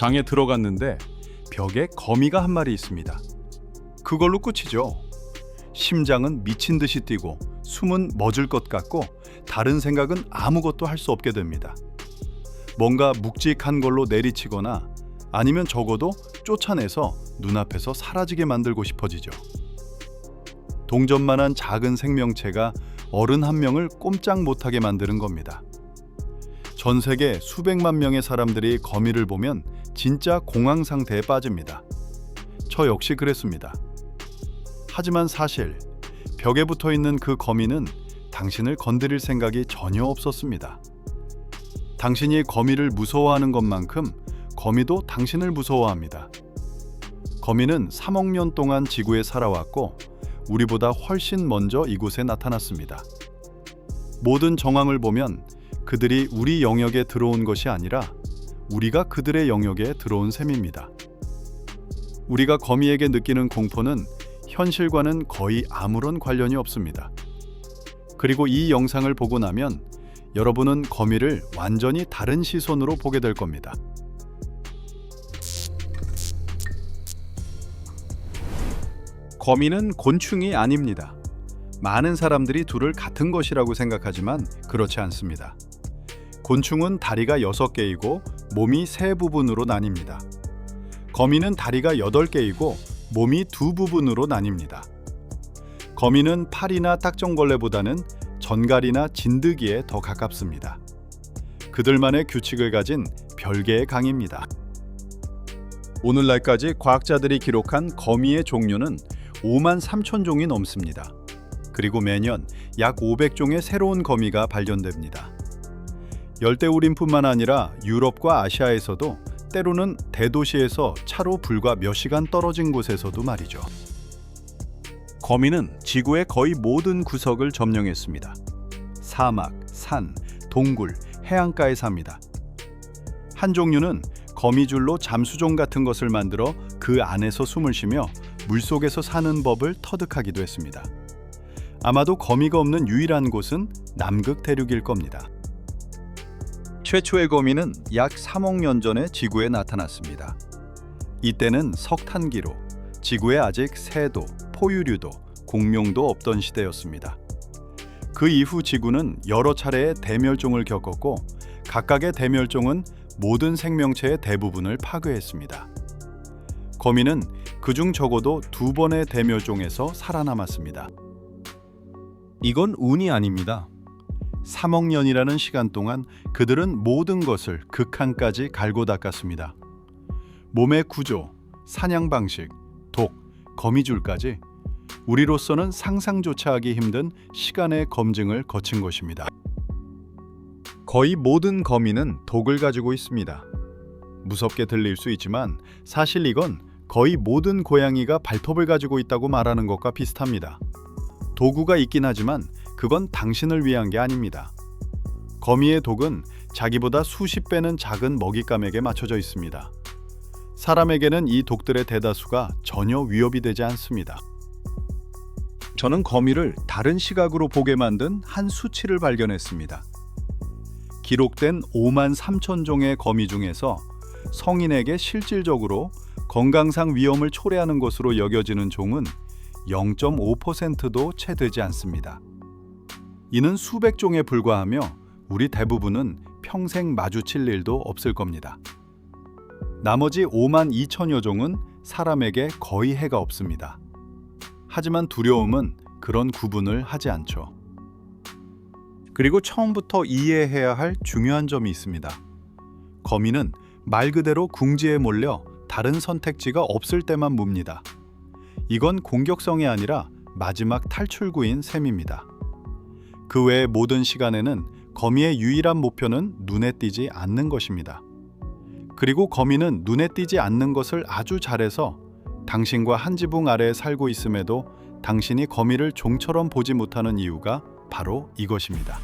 방에 들어갔는데 벽에 거미가 한 마리 있습니다. 그걸로 끝이죠. 심장은 미친 듯이 뛰고 숨은 멎을 것 같고 다른 생각은 아무것도 할 수 없게 됩니다. 뭔가 묵직한 걸로 내리치거나 아니면 적어도 쫓아내서 눈앞에서 사라지게 만들고 싶어지죠. 동전만한 작은 생명체가 어른 한 명을 꼼짝 못하게 만드는 겁니다. 전 세계 수백만 명의 사람들이 거미를 보면 진짜 공황 상태에 빠집니다. 저 역시 그랬습니다. 하지만 사실 벽에 붙어 있는 그 거미는 당신을 건드릴 생각이 전혀 없었습니다. 당신이 거미를 무서워하는 것만큼 거미도 당신을 무서워합니다. 거미는 3억 년 동안 지구에 살아왔고 우리보다 훨씬 먼저 이곳에 나타났습니다. 모든 정황을 보면 그들이 우리 영역에 들어온 것이 아니라 우리가 그들의 영역에 들어온 셈입니다. 우리가 거미에게 느끼는 공포는 현실과는 거의 아무런 관련이 없습니다. 그리고 이 영상을 보고 나면 여러분은 거미를 완전히 다른 시선으로 보게 될 겁니다. 거미는 곤충이 아닙니다. 많은 사람들이 둘을 같은 것이라고 생각하지만 그렇지 않습니다. 곤충은 다리가 6개이고 몸이 3부분으로 나뉩니다. 거미는 다리가 8개이고 몸이 2부분으로 나뉩니다. 거미는 파리나 딱정벌레보다는 전갈이나 진드기에 더 가깝습니다. 그들만의 규칙을 가진 별개의 강입니다. 오늘날까지 과학자들이 기록한 거미의 종류는 5만 3천 종이 넘습니다. 그리고 매년 약 500종의 새로운 거미가 발견됩니다. 열대우림뿐만 아니라 유럽과 아시아에서도 때로는 대도시에서 차로 불과 몇 시간 떨어진 곳에서도 말이죠. 거미는 지구의 거의 모든 구석을 점령했습니다. 사막, 산, 동굴, 해안가에 삽니다. 한 종류는 거미줄로 잠수정 같은 것을 만들어 그 안에서 숨을 쉬며 물속에서 사는 법을 터득하기도 했습니다. 아마도 거미가 없는 유일한 곳은 남극 대륙일 겁니다. 최초의 거미는 약 3억 년 전에 지구에 나타났습니다. 이때는 석탄기로 지구에 아직 새도, 포유류도, 공룡도 없던 시대였습니다. 그 이후 지구는 여러 차례의 대멸종을 겪었고 각각의 대멸종은 모든 생명체의 대부분을 파괴했습니다. 거미는 그중 적어도 2번의 대멸종에서 살아남았습니다. 이건 운이 아닙니다. 3억 년이라는 시간 동안 그들은 모든 것을 극한까지 갈고 닦았습니다. 몸의 구조, 사냥 방식, 독, 거미줄까지 우리로서는 상상조차 하기 힘든 시간의 검증을 거친 것입니다. 거의 모든 거미는 독을 가지고 있습니다. 무섭게 들릴 수 있지만 사실 이건 거의 모든 고양이가 발톱을 가지고 있다고 말하는 것과 비슷합니다. 도구가 있긴 하지만 그건 당신을 위한 게 아닙니다. 거미의 독은 자기보다 수십 배는 작은 먹잇감에게 맞춰져 있습니다. 사람에게는 이 독들의 대다수가 전혀 위협이 되지 않습니다. 저는 거미를 다른 시각으로 보게 만든 한 수치를 발견했습니다. 기록된 5만 3천 종의 거미 중에서 성인에게 실질적으로 건강상 위험을 초래하는 것으로 여겨지는 종은 0.5%도 채 되지 않습니다. 이는 수백 종에 불과하며 우리 대부분은 평생 마주칠 일도 없을 겁니다. 나머지 5만 2천여 종은 사람에게 거의 해가 없습니다. 하지만 두려움은 그런 구분을 하지 않죠. 그리고 처음부터 이해해야 할 중요한 점이 있습니다. 거미는 말 그대로 궁지에 몰려 다른 선택지가 없을 때만 뭅니다. 이건 공격성이 아니라 마지막 탈출구인 셈입니다. 그 외의 모든 시간에는 거미의 유일한 목표는 눈에 띄지 않는 것입니다. 그리고 거미는 눈에 띄지 않는 것을 아주 잘해서 당신과 한 지붕 아래에 살고 있음에도 당신이 거미를 종처럼 보지 못하는 이유가 바로 이것입니다.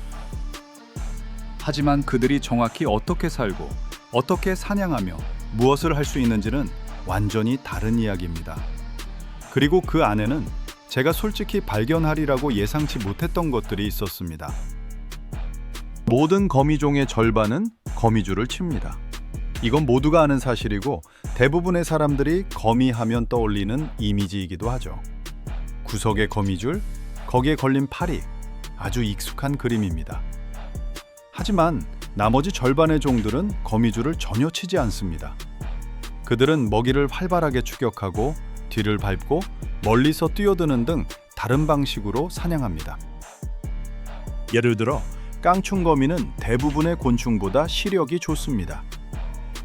하지만 그들이 정확히 어떻게 살고 어떻게 사냥하며 무엇을 할 수 있는지는 완전히 다른 이야기입니다. 그리고 그 안에는 제가 솔직히 발견하리라고 예상치 못했던 것들이 있었습니다. 모든 거미종의 절반은 거미줄을 칩니다. 이건 모두가 아는 사실이고 대부분의 사람들이 거미하면 떠올리는 이미지이기도 하죠. 구석에 거미줄, 거기에 걸린 파리, 아주 익숙한 그림입니다. 하지만 나머지 절반의 종들은 거미줄을 전혀 치지 않습니다. 그들은 먹이를 활발하게 추격하고 뒤를 밟고 멀리서 뛰어드는 등 다른 방식으로 사냥합니다. 예를 들어 깡충거미는 대부분의 곤충보다 시력이 좋습니다.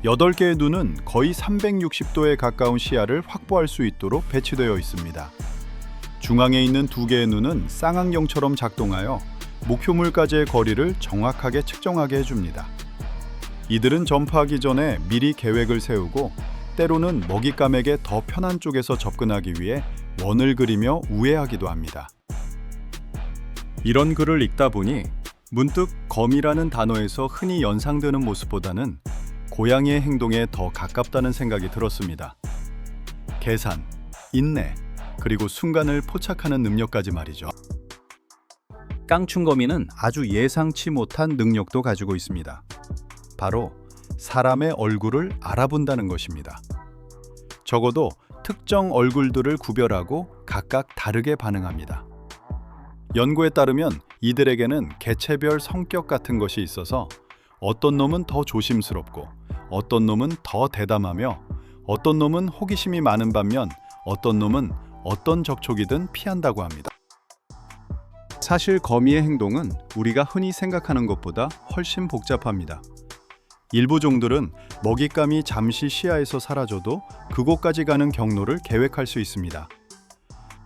8개의 눈은 거의 360도에 가까운 시야를 확보할 수 있도록 배치되어 있습니다. 중앙에 있는 2개의 눈은 쌍안경처럼 작동하여 목표물까지의 거리를 정확하게 측정하게 해줍니다. 이들은 점프하기 전에 미리 계획을 세우고 때로는 먹잇감에게 더 편한 쪽에서 접근하기 위해 원을 그리며 우회하기도 합니다. 이런 글을 읽다 보니 문득 거미라는 단어에서 흔히 연상되는 모습보다는 고양이의 행동에 더 가깝다는 생각이 들었습니다. 계산, 인내, 그리고 순간을 포착하는 능력까지 말이죠. 깡충거미는 아주 예상치 못한 능력도 가지고 있습니다. 바로 사람의 얼굴을 알아본다는 것입니다. 적어도 특정 얼굴들을 구별하고 각각 다르게 반응합니다. 연구에 따르면 이들에게는 개체별 성격 같은 것이 있어서 어떤 놈은 더 조심스럽고 어떤 놈은 더 대담하며 어떤 놈은 호기심이 많은 반면 어떤 놈은 어떤 접촉이든 피한다고 합니다. 사실 거미의 행동은 우리가 흔히 생각하는 것보다 훨씬 복잡합니다. 일부 종들은 먹잇감이 잠시 시야에서 사라져도 그곳까지 가는 경로를 계획할 수 있습니다.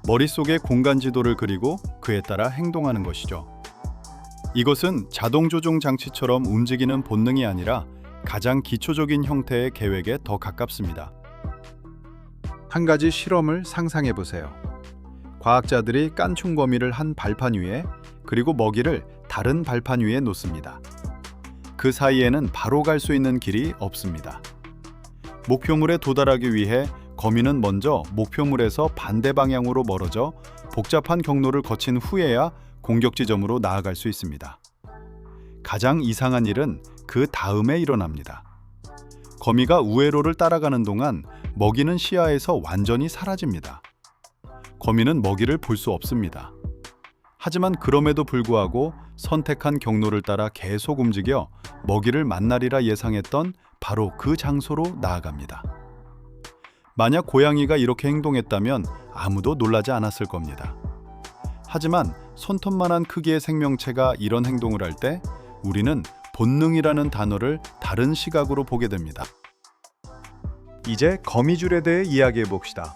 머릿속에 공간 지도를 그리고 그에 따라 행동하는 것이죠. 이것은 자동 조종 장치처럼 움직이는 본능이 아니라 가장 기초적인 형태의 계획에 더 가깝습니다. 한 가지 실험을 상상해 보세요. 과학자들이 깐충거미를 한 발판 위에 그리고 먹이를 다른 발판 위에 놓습니다. 그 사이에는 바로 갈 수 있는 길이 없습니다. 목표물에 도달하기 위해 거미는 먼저 목표물에서 반대 방향으로 멀어져 복잡한 경로를 거친 후에야 공격 지점으로 나아갈 수 있습니다. 가장 이상한 일은 그 다음에 일어납니다. 거미가 우회로를 따라가는 동안 먹이는 시야에서 완전히 사라집니다. 거미는 먹이를 볼 수 없습니다. 하지만 그럼에도 불구하고 선택한 경로를 따라 계속 움직여 먹이를 만나리라 예상했던 바로 그 장소로 나아갑니다. 만약 고양이가 이렇게 행동했다면 아무도 놀라지 않았을 겁니다. 하지만 손톱만한 크기의 생명체가 이런 행동을 할 때 우리는 본능이라는 단어를 다른 시각으로 보게 됩니다. 이제 거미줄에 대해 이야기해 봅시다.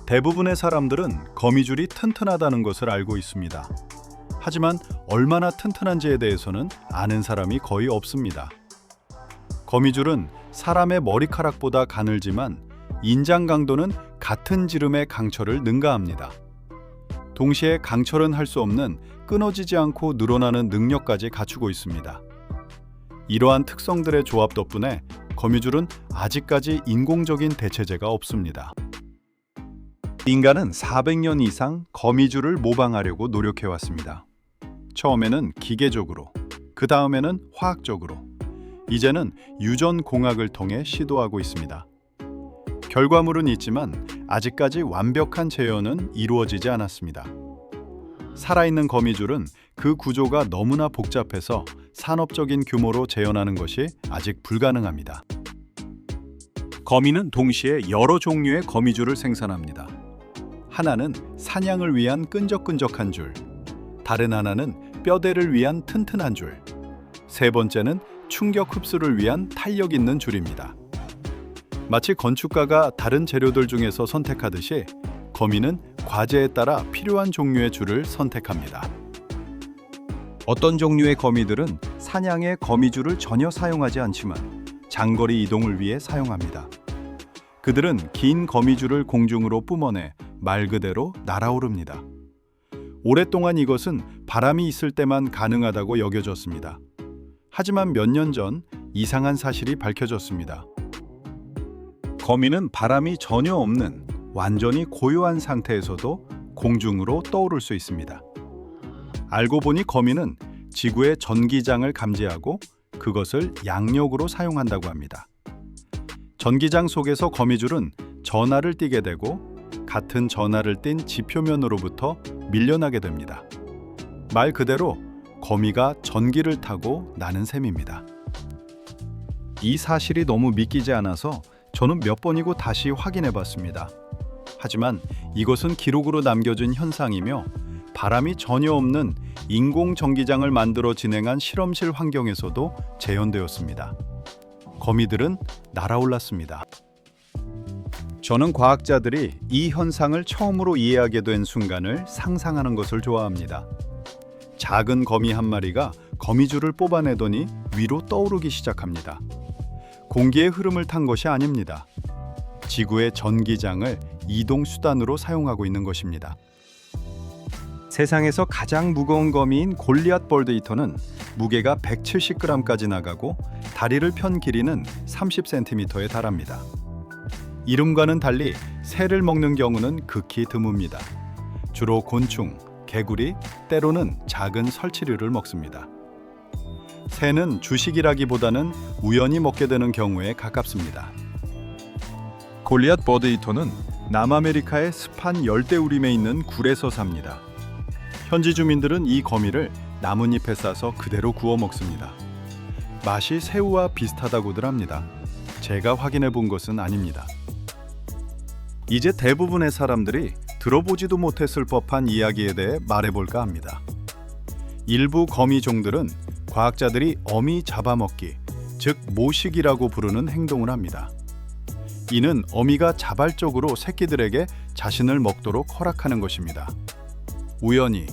대부분의 사람들은 거미줄이 튼튼하다는 것을 알고 있습니다. 하지만 얼마나 튼튼한지에 대해서는 아는 사람이 거의 없습니다. 거미줄은 사람의 머리카락보다 가늘지만 인장 강도는 같은 지름의 강철을 능가합니다. 동시에 강철은 할 수 없는 끊어지지 않고 늘어나는 능력까지 갖추고 있습니다. 이러한 특성들의 조합 덕분에 거미줄은 아직까지 인공적인 대체제가 없습니다. 인간은 400년 이상 거미줄을 모방하려고 노력해왔습니다. 처음에는 기계적으로, 그 다음에는 화학적으로, 이제는 유전공학을 통해 시도하고 있습니다. 결과물은 있지만 아직까지 완벽한 재현은 이루어지지 않았습니다. 살아있는 거미줄은 그 구조가 너무나 복잡해서 산업적인 규모로 재현하는 것이 아직 불가능합니다. 거미는 동시에 여러 종류의 거미줄을 생산합니다. 하나는 사냥을 위한 끈적끈적한 줄, 다른 하나는 뼈대를 위한 튼튼한 줄, 세 번째는 충격 흡수를 위한 탄력 있는 줄입니다. 마치 건축가가 다른 재료들 중에서 선택하듯이 거미는 과제에 따라 필요한 종류의 줄을 선택합니다. 어떤 종류의 거미들은 사냥에 거미줄을 전혀 사용하지 않지만 장거리 이동을 위해 사용합니다. 그들은 긴 거미줄을 공중으로 뿜어내 말 그대로 날아오릅니다. 오랫동안 이것은 바람이 있을 때만 가능하다고 여겨졌습니다. 하지만 몇 년 전 이상한 사실이 밝혀졌습니다. 거미는 바람이 전혀 없는 완전히 고요한 상태에서도 공중으로 떠오를 수 있습니다. 알고 보니 거미는 지구의 전기장을 감지하고 그것을 양력으로 사용한다고 합니다. 전기장 속에서 거미줄은 전하를 띠게 되고 같은 전하를 띤 지표면으로부터 밀려나게 됩니다. 말 그대로 거미가 전기를 타고 나는 셈입니다. 이 사실이 너무 믿기지 않아서 저는 몇 번이고 다시 확인해 봤습니다. 하지만 이것은 기록으로 남겨진 현상이며 바람이 전혀 없는 인공 전기장을 만들어 진행한 실험실 환경에서도 재현되었습니다. 거미들은 날아올랐습니다. 저는 과학자들이 이 현상을 처음으로 이해하게 된 순간을 상상하는 것을 좋아합니다. 작은 거미 한 마리가 거미줄을 뽑아내더니 위로 떠오르기 시작합니다. 공기의 흐름을 탄 것이 아닙니다. 지구의 전기장을 이동 수단으로 사용하고 있는 것입니다. 세상에서 가장 무거운 거미인 골리앗 벌드이터는 무게가 170g까지 나가고 다리를 편 길이는 30cm에 달합니다. 이름과는 달리 새를 먹는 경우는 극히 드뭅니다. 주로 곤충, 개구리, 때로는 작은 설치류를 먹습니다. 새는 주식이라기보다는 우연히 먹게 되는 경우에 가깝습니다. 골리앗 버드이터는 남아메리카의 습한 열대우림에 있는 굴에서 삽니다. 현지 주민들은 이 거미를 나뭇잎에 싸서 그대로 구워 먹습니다. 맛이 새우와 비슷하다고들 합니다. 제가 확인해 본 것은 아닙니다. 이제 대부분의 사람들이 들어보지도 못했을 법한 이야기에 대해 말해볼까 합니다. 일부 거미종들은 과학자들이 어미 잡아먹기, 즉 모식이라고 부르는 행동을 합니다. 이는 어미가 자발적으로 새끼들에게 자신을 먹도록 허락하는 것입니다. 우연히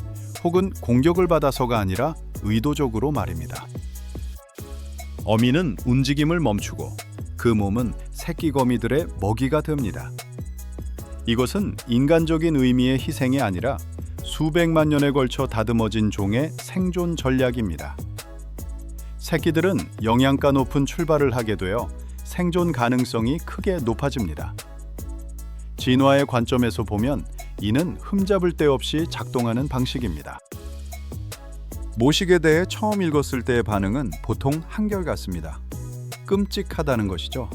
혹은 공격을 받아서가 아니라 의도적으로 말입니다. 어미는 움직임을 멈추고 그 몸은 새끼 거미들의 먹이가 됩니다. 이것은 인간적인 의미의 희생이 아니라 수백만 년에 걸쳐 다듬어진 종의 생존 전략입니다. 새끼들은 영양가 높은 출발을 하게 되어 생존 가능성이 크게 높아집니다. 진화의 관점에서 보면 이는 흠잡을 데 없이 작동하는 방식입니다. 모식에 대해 처음 읽었을 때의 반응은 보통 한결같습니다. 끔찍하다는 것이죠.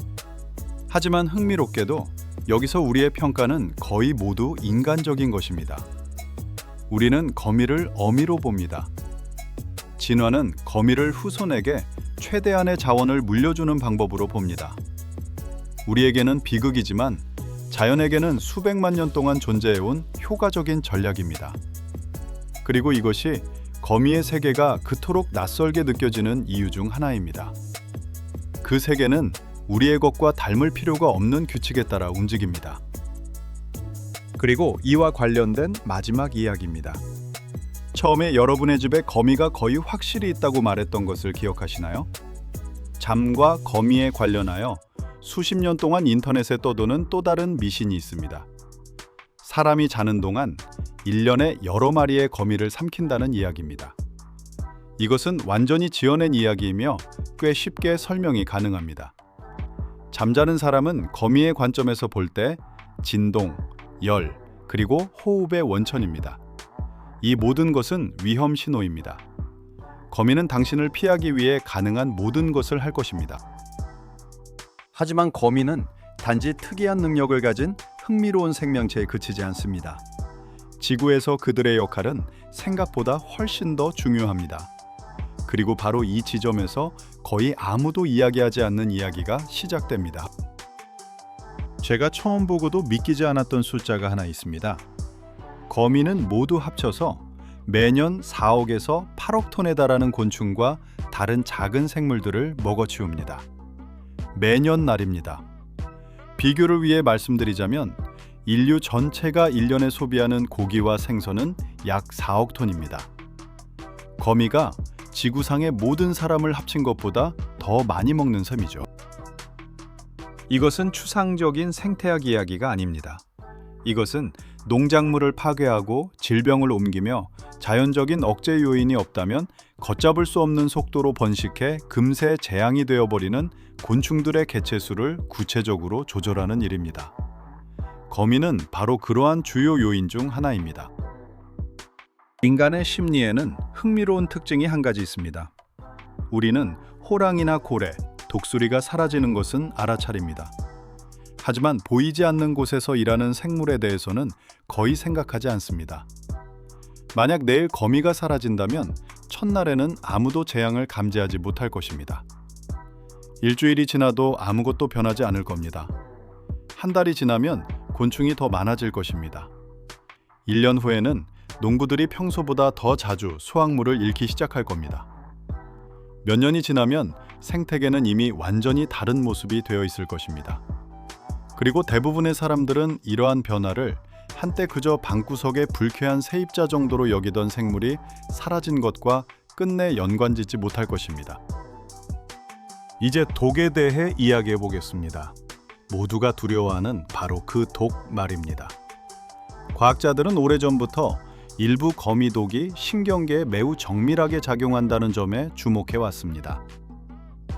하지만 흥미롭게도 여기서 우리의 평가는 거의 모두 인간적인 것입니다. 우리는 거미를 어미로 봅니다. 진화는 거미를 후손에게 최대한의 자원을 물려주는 방법으로 봅니다. 우리에게는 비극이지만 자연에게는 수백만 년 동안 존재해온 효과적인 전략입니다. 그리고 이것이 거미의 세계가 그토록 낯설게 느껴지는 이유 중 하나입니다. 그 세계는 우리의 것과 닮을 필요가 없는 규칙에 따라 움직입니다. 그리고 이와 관련된 마지막 이야기입니다. 처음에 여러분의 집에 거미가 거의 확실히 있다고 말했던 것을 기억하시나요? 잠과 거미에 관련하여 수십 년 동안 인터넷에 떠도는 또 다른 미신이 있습니다. 사람이 자는 동안 1년에 여러 마리의 거미를 삼킨다는 이야기입니다. 이것은 완전히 지어낸 이야기이며 꽤 쉽게 설명이 가능합니다. 잠자는 사람은 거미의 관점에서 볼 때 진동, 열, 그리고 호흡의 원천입니다. 이 모든 것은 위험 신호입니다. 거미는 당신을 피하기 위해 가능한 모든 것을 할 것입니다. 하지만 거미는 단지 특이한 능력을 가진 흥미로운 생명체에 그치지 않습니다. 지구에서 그들의 역할은 생각보다 훨씬 더 중요합니다. 그리고 바로 이 지점에서 거의 아무도 이야기하지 않는 이야기가 시작됩니다. 제가 처음 보고도 믿기지 않았던 숫자가 하나 있습니다. 거미는 모두 합쳐서 매년 4억에서 8억 톤에 달하는 곤충과 다른 작은 생물들을 먹어치웁니다. 매년 날입니다. 비교를 위해 말씀드리자면 인류 전체가 1년에 소비하는 고기와 생선은 약 4억 톤입니다. 거미가 지구상의 모든 사람을 합친 것보다 더 많이 먹는 셈이죠. 이것은 추상적인 생태학 이야기가 아닙니다. 이것은 농작물을 파괴하고 질병을 옮기며 자연적인 억제 요인이 없다면 걷잡을 수 없는 속도로 번식해 금세 재앙이 되어버리는 곤충들의 개체수를 구체적으로 조절하는 일입니다. 거미는 바로 그러한 주요 요인 중 하나입니다. 인간의 심리에는 흥미로운 특징이 한 가지 있습니다. 우리는 호랑이나 고래, 독수리가 사라지는 것은 알아차립니다. 하지만 보이지 않는 곳에서 일하는 생물에 대해서는 거의 생각하지 않습니다. 만약 내일 거미가 사라진다면 첫날에는 아무도 재앙을 감지하지 못할 것입니다. 일주일이 지나도 아무것도 변하지 않을 겁니다. 한 달이 지나면 곤충이 더 많아질 것입니다. 1년 후에는 농부들이 평소보다 더 자주 수확물을 잃기 시작할 겁니다. 몇 년이 지나면 생태계는 이미 완전히 다른 모습이 되어 있을 것입니다. 그리고 대부분의 사람들은 이러한 변화를 한때 그저 방구석의 불쾌한 세입자 정도로 여기던 생물이 사라진 것과 끝내 연관짓지 못할 것입니다. 이제 독에 대해 이야기해 보겠습니다. 모두가 두려워하는 바로 그 독 말입니다. 과학자들은 오래전부터 일부 거미독이 신경계에 매우 정밀하게 작용한다는 점에 주목해 왔습니다.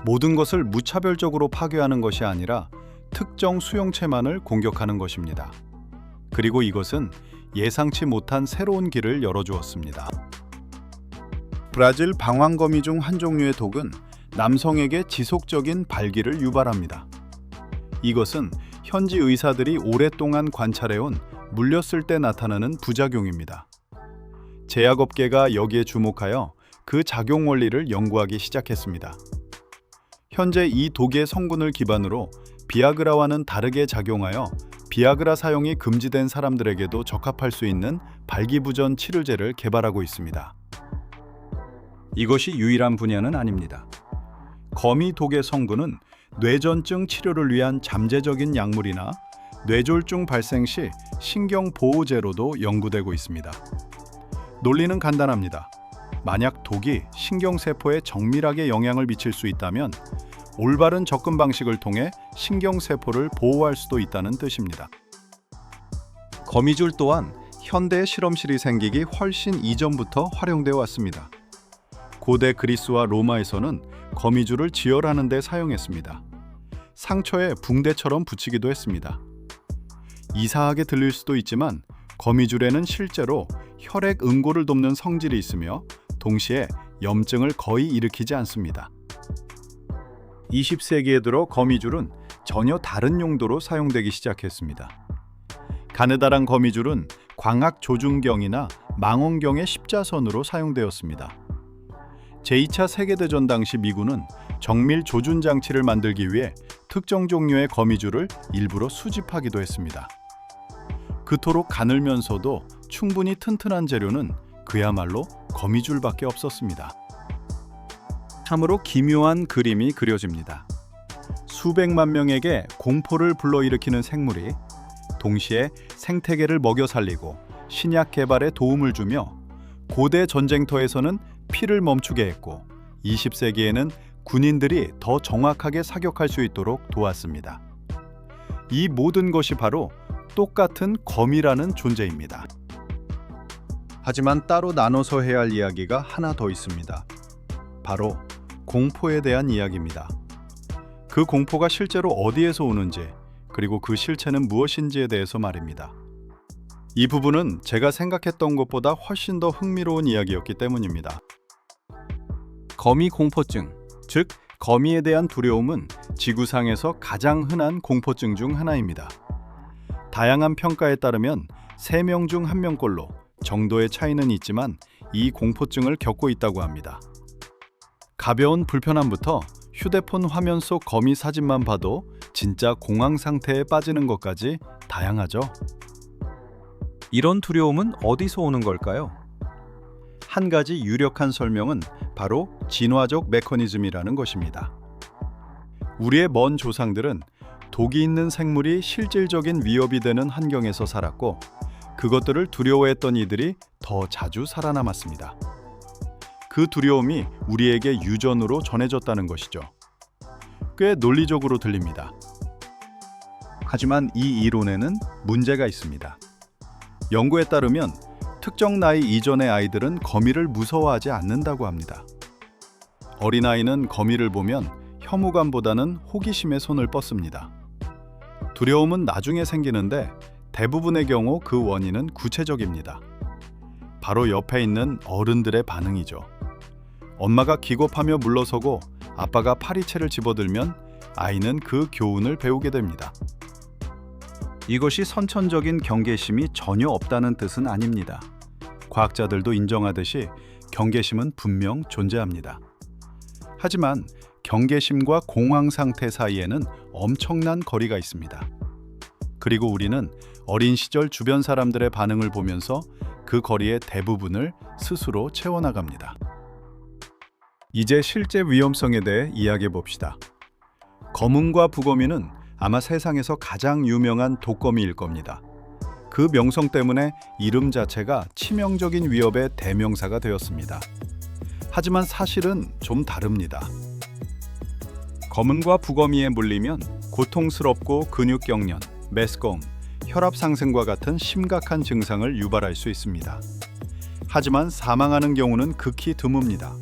모든 것을 무차별적으로 파괴하는 것이 아니라 특정 수용체만을 공격하는 것입니다. 그리고 이것은 예상치 못한 새로운 길을 열어주었습니다. 브라질 방황거미 중 한 종류의 독은 남성에게 지속적인 발기를 유발합니다. 이것은 현지 의사들이 오랫동안 관찰해온 물렸을 때 나타나는 부작용입니다. 제약업계가 여기에 주목하여 그 작용 원리를 연구하기 시작했습니다. 현재 이 독의 성분을 기반으로 비아그라와는 다르게 작용하여 비아그라 사용이 금지된 사람들에게도 적합할 수 있는 발기부전 치료제를 개발하고 있습니다. 이것이 유일한 분야는 아닙니다. 거미 독의 성분은 뇌전증 치료를 위한 잠재적인 약물이나 뇌졸중 발생 시 신경보호제로도 연구되고 있습니다. 논리는 간단합니다. 만약 독이 신경세포에 정밀하게 영향을 미칠 수 있다면 올바른 접근 방식을 통해 신경세포를 보호할 수도 있다는 뜻입니다. 거미줄 또한 현대 실험실이 생기기 훨씬 이전부터 활용되어 왔습니다. 고대 그리스와 로마에서는 거미줄을 지혈하는 데 사용했습니다. 상처에 붕대처럼 붙이기도 했습니다. 이상하게 들릴 수도 있지만 거미줄에는 실제로 혈액 응고를 돕는 성질이 있으며 동시에 염증을 거의 일으키지 않습니다. 20세기에 들어 거미줄은 전혀 다른 용도로 사용되기 시작했습니다. 가느다란 거미줄은 광학 조준경이나 망원경의 십자선으로 사용되었습니다. 제2차 세계대전 당시 미군은 정밀 조준 장치를 만들기 위해 특정 종류의 거미줄을 일부러 수집하기도 했습니다. 그토록 가늘면서도 충분히 튼튼한 재료는 그야말로 거미줄밖에 없었습니다. 참으로 기묘한 그림이 그려집니다. 수백만 명에게 공포를 불러일으키는 생물이 동시에 생태계를 먹여 살리고 신약 개발에 도움을 주며 고대 전쟁터에서는 피를 멈추게 했고 20세기에는 군인들이 더 정확하게 사격할 수 있도록 도왔습니다. 이 모든 것이 바로 똑같은 거미라는 존재입니다. 하지만 따로 나눠서 해야 할 이야기가 하나 더 있습니다. 바로 공포에 대한 이야기입니다. 그 공포가 실제로 어디에서 오는지, 그리고 그 실체는 무엇인지에 대해서 말입니다. 이 부분은 제가 생각했던 것보다 훨씬 더 흥미로운 이야기였기 때문입니다. 거미 공포증, 즉 거미에 대한 두려움은 지구상에서 가장 흔한 공포증 중 하나입니다. 다양한 평가에 따르면 3명 중 1명꼴로 정도의 차이는 있지만 이 공포증을 겪고 있다고 합니다. 가벼운 불편함부터 휴대폰 화면 속 거미 사진만 봐도 진짜 공황 상태에 빠지는 것까지 다양하죠. 이런 두려움은 어디서 오는 걸까요? 한 가지 유력한 설명은 바로 진화적 메커니즘이라는 것입니다. 우리의 먼 조상들은 독이 있는 생물이 실질적인 위협이 되는 환경에서 살았고 그것들을 두려워했던 이들이 더 자주 살아남았습니다. 그 두려움이 우리에게 유전으로 전해졌다는 것이죠. 꽤 논리적으로 들립니다. 하지만 이 이론에는 문제가 있습니다. 연구에 따르면 특정 나이 이전의 아이들은 거미를 무서워하지 않는다고 합니다. 어린아이는 거미를 보면 혐오감보다는 호기심에 손을 뻗습니다. 두려움은 나중에 생기는데 대부분의 경우 그 원인은 구체적입니다. 바로 옆에 있는 어른들의 반응이죠. 엄마가 기겁하며 물러서고 아빠가 파리채를 집어들면 아이는 그 교훈을 배우게 됩니다. 이것이 선천적인 경계심이 전혀 없다는 뜻은 아닙니다. 과학자들도 인정하듯이 경계심은 분명 존재합니다. 하지만 경계심과 공황 상태 사이에는 엄청난 거리가 있습니다. 그리고 우리는 어린 시절 주변 사람들의 반응을 보면서 그 거리의 대부분을 스스로 채워나갑니다. 이제 실제 위험성에 대해 이야기해 봅시다. 거문과 부거미는 아마 세상에서 가장 유명한 독거미일 겁니다. 그 명성 때문에 이름 자체가 치명적인 위협의 대명사가 되었습니다. 하지만 사실은 좀 다릅니다. 거문과 부거미에 물리면 고통스럽고 근육경련, 메스꺼움, 혈압 상승과 같은 심각한 증상을 유발할 수 있습니다. 하지만 사망하는 경우는 극히 드뭅니다.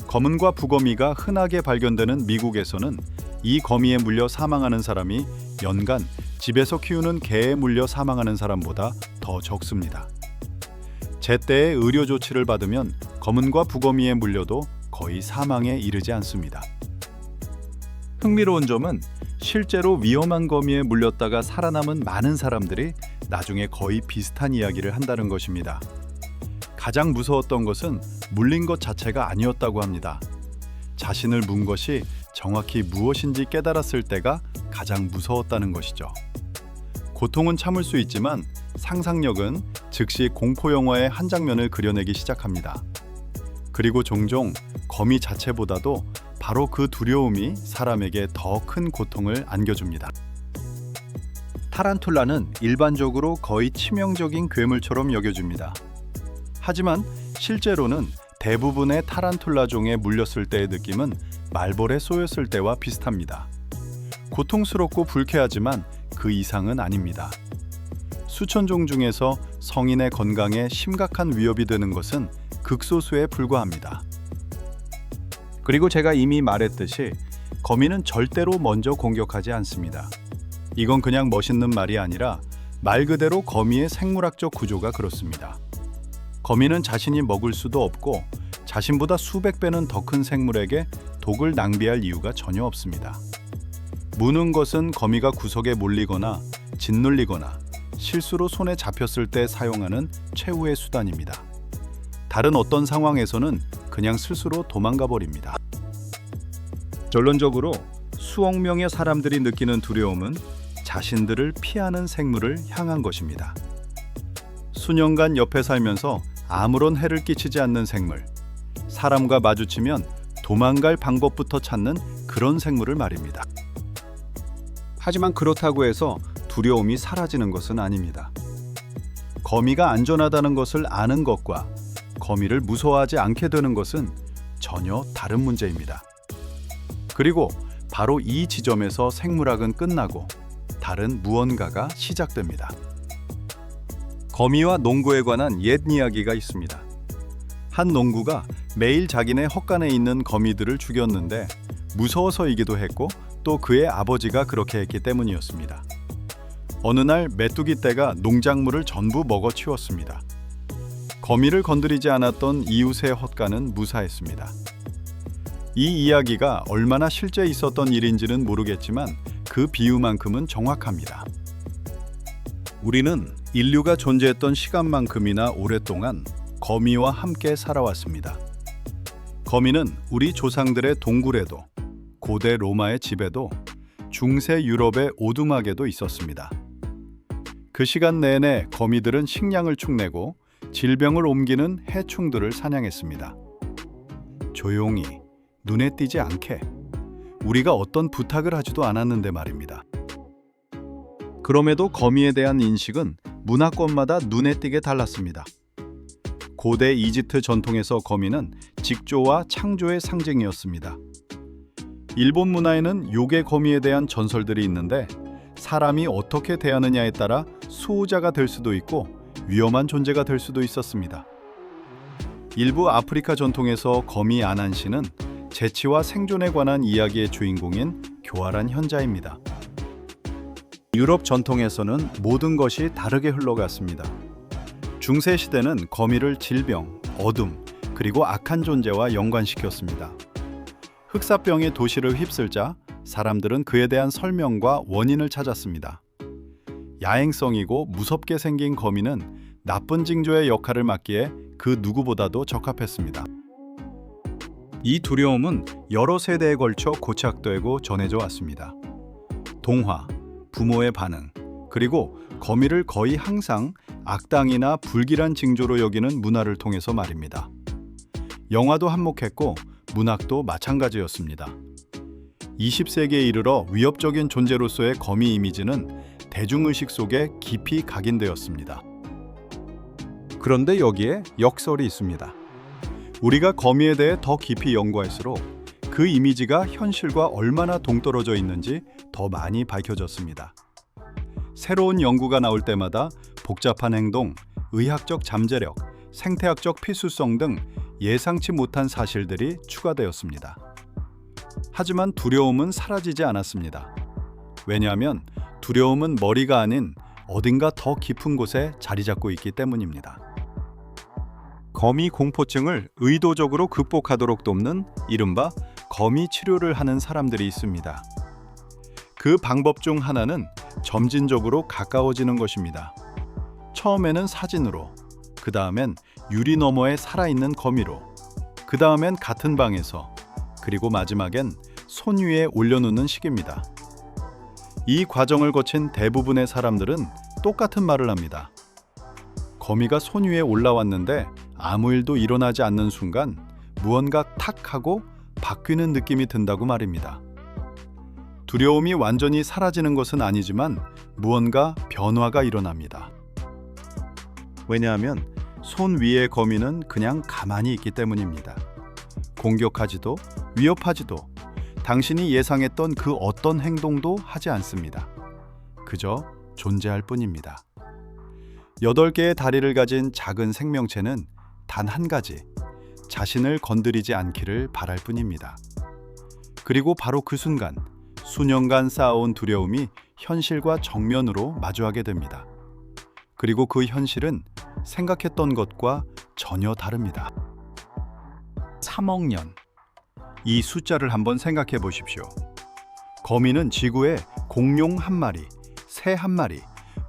거문과 부거미가 흔하게 발견되는 미국에서는 이 거미에 물려 사망하는 사람이 연간 집에서 키우는 개에 물려 사망하는 사람보다 더 적습니다. 제때에 의료 조치를 받으면 거문과 부거미에 물려도 거의 사망에 이르지 않습니다. 흥미로운 점은 실제로 위험한 거미에 물렸다가 살아남은 많은 사람들이 나중에 거의 비슷한 이야기를 한다는 것입니다. 가장 무서웠던 것은 물린 것 자체가 아니었다고 합니다. 자신을 문 것이 정확히 무엇인지 깨달았을 때가 가장 무서웠다는 것이죠. 고통은 참을 수 있지만 상상력은 즉시 공포 영화의 한 장면을 그려내기 시작합니다. 그리고 종종 거미 자체보다도 바로 그 두려움이 사람에게 더 큰 고통을 안겨줍니다. 타란툴라는 일반적으로 거의 치명적인 괴물처럼 여겨집니다. 하지만 실제로는 대부분의 타란툴라 종에 물렸을 때의 느낌은 말벌에 쏘였을 때와 비슷합니다. 고통스럽고 불쾌하지만 그 이상은 아닙니다. 수천 종 중에서 성인의 건강에 심각한 위협이 되는 것은 극소수에 불과합니다. 그리고 제가 이미 말했듯이 거미는 절대로 먼저 공격하지 않습니다. 이건 그냥 멋있는 말이 아니라 말 그대로 거미의 생물학적 구조가 그렇습니다. 거미는 자신이 먹을 수도 없고 자신보다 수백 배는 더 큰 생물에게 독을 낭비할 이유가 전혀 없습니다. 무는 것은 거미가 구석에 몰리거나 짓눌리거나 실수로 손에 잡혔을 때 사용하는 최후의 수단입니다. 다른 어떤 상황에서는 그냥 스스로 도망가 버립니다. 결론적으로 수억 명의 사람들이 느끼는 두려움은 자신들을 피하는 생물을 향한 것입니다. 수년간 옆에 살면서 아무런 해를 끼치지 않는 생물, 사람과 마주치면 도망갈 방법부터 찾는 그런 생물을 말입니다. 하지만 그렇다고 해서 두려움이 사라지는 것은 아닙니다. 거미가 안전하다는 것을 아는 것과 거미를 무서워하지 않게 되는 것은 전혀 다른 문제입니다. 그리고 바로 이 지점에서 생물학은 끝나고 다른 무언가가 시작됩니다. 거미와 농구에 관한 옛 이야기가 있습니다. 한 농구가 매일 자기네 헛간에 있는 거미들을 죽였는데 무서워서이기도 했고 또 그의 아버지가 그렇게 했기 때문이었습니다. 어느 날 메뚜기 떼가 농작물을 전부 먹어치웠습니다. 거미를 건드리지 않았던 이웃의 헛간은 무사했습니다. 이 이야기가 얼마나 실제 있었던 일인지는 모르겠지만 그 비유만큼은 정확합니다. 우리는 인류가 존재했던 시간만큼이나 오랫동안 거미와 함께 살아왔습니다. 거미는 우리 조상들의 동굴에도, 고대 로마의 집에도, 중세 유럽의 오두막에도 있었습니다. 그 시간 내내 거미들은 식량을 축내고 질병을 옮기는 해충들을 사냥했습니다. 조용히, 눈에 띄지 않게, 우리가 어떤 부탁을 하지도 않았는데 말입니다. 그럼에도 거미에 대한 인식은 문화권마다 눈에 띄게 달랐습니다. 고대 이집트 전통에서 거미는 직조와 창조의 상징이었습니다. 일본 문화에는 요괴 거미에 대한 전설들이 있는데 사람이 어떻게 대하느냐에 따라 수호자가 될 수도 있고 위험한 존재가 될 수도 있었습니다. 일부 아프리카 전통에서 거미 아난시는 재치와 생존에 관한 이야기의 주인공인 교활한 현자입니다. 유럽 전통에서는 모든 것이 다르게 흘러갔습니다. 중세 시대는 거미를 질병, 어둠, 그리고 악한 존재와 연관시켰습니다. 흑사병이 도시를 휩쓸자 사람들은 그에 대한 설명과 원인을 찾았습니다. 야행성이고 무섭게 생긴 거미는 나쁜 징조의 역할을 맡기에 그 누구보다도 적합했습니다. 이 두려움은 여러 세대에 걸쳐 고착되고 전해져 왔습니다. 동화, 부모의 반응, 그리고 거미를 거의 항상 악당이나 불길한 징조로 여기는 문화를 통해서 말입니다. 영화도 한몫했고 문학도 마찬가지였습니다. 20세기에 이르러 위협적인 존재로서의 거미 이미지는 대중의식 속에 깊이 각인되었습니다. 그런데 여기에 역설이 있습니다. 우리가 거미에 대해 더 깊이 연구할수록 그 이미지가 현실과 얼마나 동떨어져 있는지 더 많이 밝혀졌습니다. 새로운 연구가 나올 때마다 복잡한 행동, 의학적 잠재력, 생태학적 필수성 등 예상치 못한 사실들이 추가되었습니다. 하지만 두려움은 사라지지 않았습니다. 왜냐하면 두려움은 머리가 아닌 어딘가 더 깊은 곳에 자리 잡고 있기 때문입니다. 거미 공포증을 의도적으로 극복하도록 돕는 이른바 거미 치료를 하는 사람들이 있습니다. 그 방법 중 하나는 점진적으로 가까워지는 것입니다. 처음에는 사진으로, 그 다음엔 유리 너머에 살아있는 거미로, 그 다음엔 같은 방에서, 그리고 마지막엔 손 위에 올려놓는 식입니다. 이 과정을 거친 대부분의 사람들은 똑같은 말을 합니다. 거미가 손 위에 올라왔는데 아무 일도 일어나지 않는 순간 무언가 탁 하고 바뀌는 느낌이 든다고 말입니다. 두려움이 완전히 사라지는 것은 아니지만 무언가 변화가 일어납니다. 왜냐하면 손 위의 거미는 그냥 가만히 있기 때문입니다. 공격하지도 위협하지도 당신이 예상했던 그 어떤 행동도 하지 않습니다. 그저 존재할 뿐입니다. 8개의 다리를 가진 작은 생명체는 단 한 가지, 자신을 건드리지 않기를 바랄 뿐입니다. 그리고 바로 그 순간, 수년간 쌓아온 두려움이 현실과 정면으로 마주하게 됩니다. 그리고 그 현실은 생각했던 것과 전혀 다릅니다. 3억 년. 이 숫자를 한번 생각해 보십시오. 거미는 지구에 공룡 한 마리, 새 한 마리,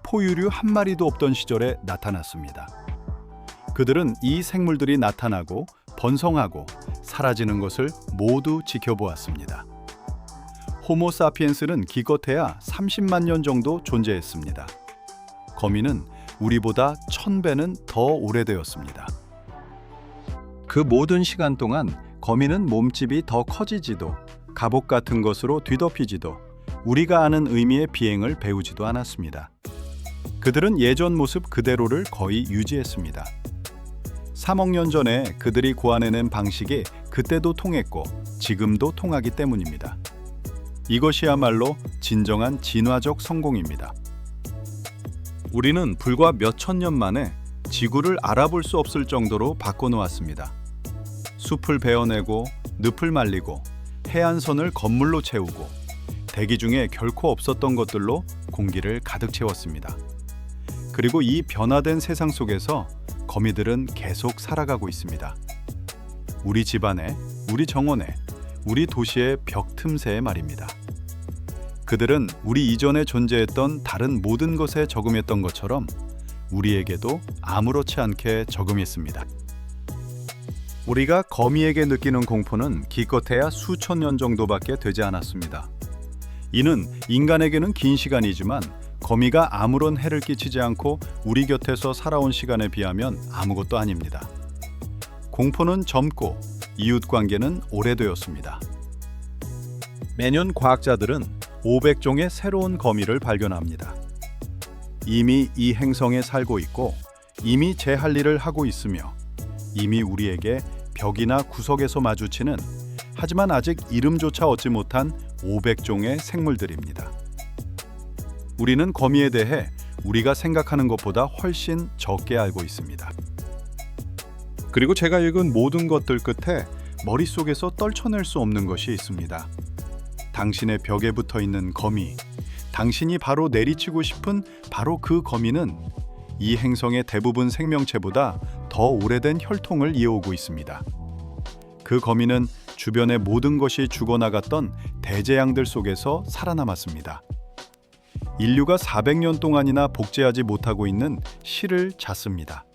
포유류 한 마리도 없던 시절에 나타났습니다. 그들은 이 생물들이 나타나고 번성하고 사라지는 것을 모두 지켜보았습니다. 호모사피엔스는 기껏해야 30만 년 정도 존재했습니다. 거미는 우리보다 1000배는 더 오래되었습니다. 그 모든 시간 동안 거미는 몸집이 더 커지지도 갑옷 같은 것으로 뒤덮이지도 우리가 아는 의미의 비행을 배우지도 않았습니다. 그들은 예전 모습 그대로를 거의 유지했습니다. 3억 년 전에 그들이 고안해낸 방식이 그때도 통했고 지금도 통하기 때문입니다. 이것이야말로 진정한 진화적 성공입니다. 우리는 불과 몇천 년 만에 지구를 알아볼 수 없을 정도로 바꿔놓았습니다. 숲을 베어내고 늪을 말리고 해안선을 건물로 채우고 대기 중에 결코 없었던 것들로 공기를 가득 채웠습니다. 그리고 이 변화된 세상 속에서 거미들은 계속 살아가고 있습니다. 우리 집안에, 우리 정원에, 우리 도시의 벽 틈새에 말입니다. 그들은 우리 이전에 존재했던 다른 모든 것에 적응했던 것처럼 우리에게도 아무렇지 않게 적응했습니다. 우리가 거미에게 느끼는 공포는 기껏해야 수천 년 정도밖에 되지 않았습니다. 이는 인간에게는 긴 시간이지만 거미가 아무런 해를 끼치지 않고 우리 곁에서 살아온 시간에 비하면 아무것도 아닙니다. 공포는 젊고 이웃관계는 오래되었습니다. 매년 과학자들은 500종의 새로운 거미를 발견합니다. 이미 이 행성에 살고 있고 이미 제 할 일을 하고 있으며 이미 우리에게 벽이나 구석에서 마주치는 하지만 아직 이름조차 얻지 못한 500종의 생물들입니다. 우리는 거미에 대해 우리가 생각하는 것보다 훨씬 적게 알고 있습니다. 그리고 제가 읽은 모든 것들 끝에 머릿속에서 떨쳐낼 수 없는 것이 있습니다. 당신의 벽에 붙어 있는 거미, 당신이 바로 내리치고 싶은 바로 그 거미는 이 행성의 대부분 생명체보다 더 오래된 혈통을 이어오고 있습니다. 그 거미는 주변의 모든 것이 죽어나갔던 대재앙들 속에서 살아남았습니다. 인류가 400년 동안이나 복제하지 못하고 있는 실을 잤습니다.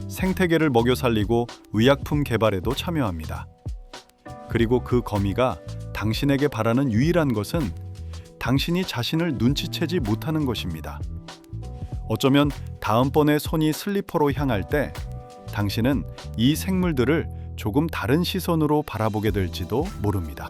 생태계를 먹여 살리고 의약품 개발에도 참여합니다. 그리고 그 거미가 당신에게 바라는 유일한 것은 당신이 자신을 눈치채지 못하는 것입니다. 어쩌면 다음번에 손이 슬리퍼로 향할 때 당신은 이 생물들을 조금 다른 시선으로 바라보게 될지도 모릅니다.